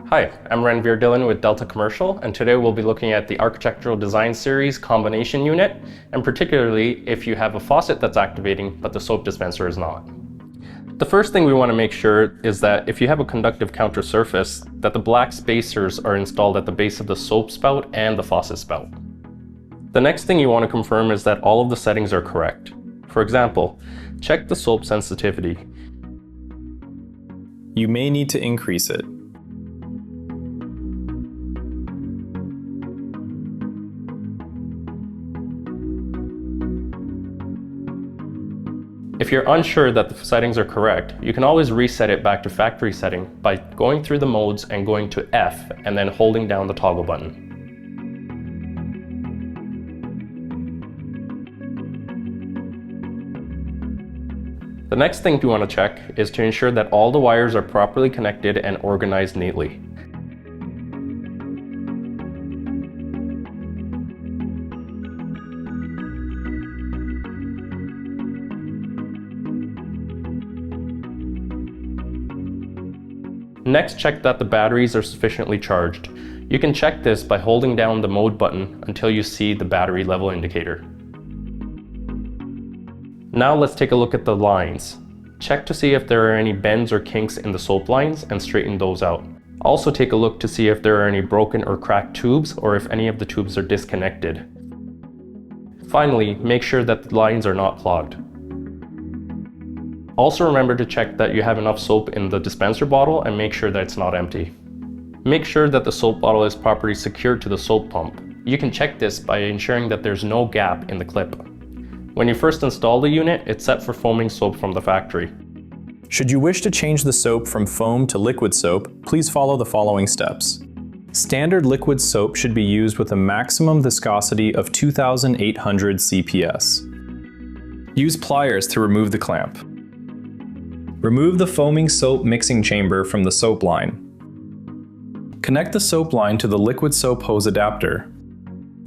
Hi, I'm Ranveer Dillon with Delta Commercial, and today we'll be looking at the Architectural Design Series combination unit, and particularly if you have a faucet that's activating but the soap dispenser is not. The first thing we want to make sure is that if you have a conductive counter surface, that the black spacers are installed at the base of the soap spout and the faucet spout. The next thing you want to confirm is that all of the settings are correct. For example, check the soap sensitivity. You may need to increase it. If you're unsure that the settings are correct, you can always reset it back to factory setting by going through the modes and going to F and then holding down the toggle button. The next thing you want to check is to ensure that all the wires are properly connected and organized neatly. Next, check that the batteries are sufficiently charged. You can check this by holding down the mode button until you see the battery level indicator. Now let's take a look at the lines. Check to see if there are any bends or kinks in the soap lines and straighten those out. Also take a look to see if there are any broken or cracked tubes or if any of the tubes are disconnected. Finally, make sure that the lines are not clogged. Also remember to check that you have enough soap in the dispenser bottle and make sure that it's not empty. Make sure that the soap bottle is properly secured to the soap pump. You can check this by ensuring that there's no gap in the clip. When you first install the unit, it's set for foaming soap from the factory. Should you wish to change the soap from foam to liquid soap, please follow the following steps. Standard liquid soap should be used with a maximum viscosity of 2,800 CPS. Use pliers to remove the clamp. Remove the foaming soap mixing chamber from the soap line. Connect the soap line to the liquid soap hose adapter.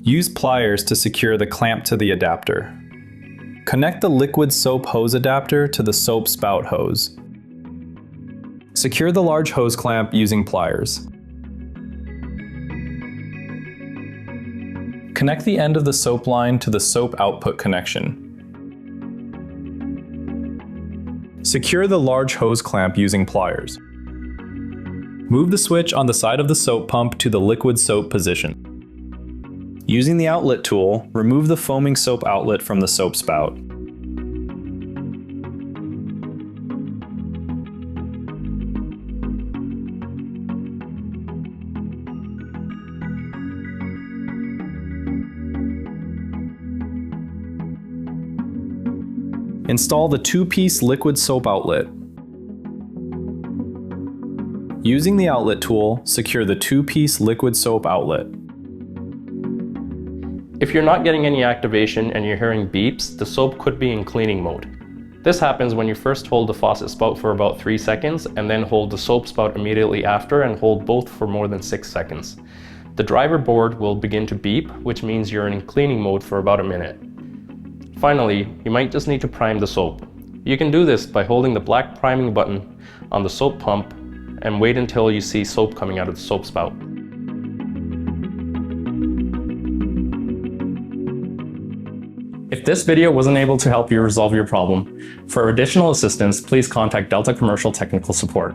Use pliers to secure the clamp to the adapter. Connect the liquid soap hose adapter to the soap spout hose. Secure the large hose clamp using pliers. Connect the end of the soap line to the soap output connection. Secure the large hose clamp using pliers. Move the switch on the side of the soap pump to the liquid soap position. Using the outlet tool, remove the foaming soap outlet from the soap spout. Install the two-piece liquid soap outlet. Using the outlet tool, secure the two-piece liquid soap outlet. If you're not getting any activation and you're hearing beeps, the soap could be in cleaning mode. This happens when you first hold the faucet spout for about 3 seconds and then hold the soap spout immediately after and hold both for more than 6 seconds. The driver board will begin to beep, which means you're in cleaning mode for about a minute. Finally, you might just need to prime the soap. You can do this by holding the black priming button on the soap pump and wait until you see soap coming out of the soap spout. If this video wasn't able to help you resolve your problem, for additional assistance, please contact Delta Commercial Technical Support.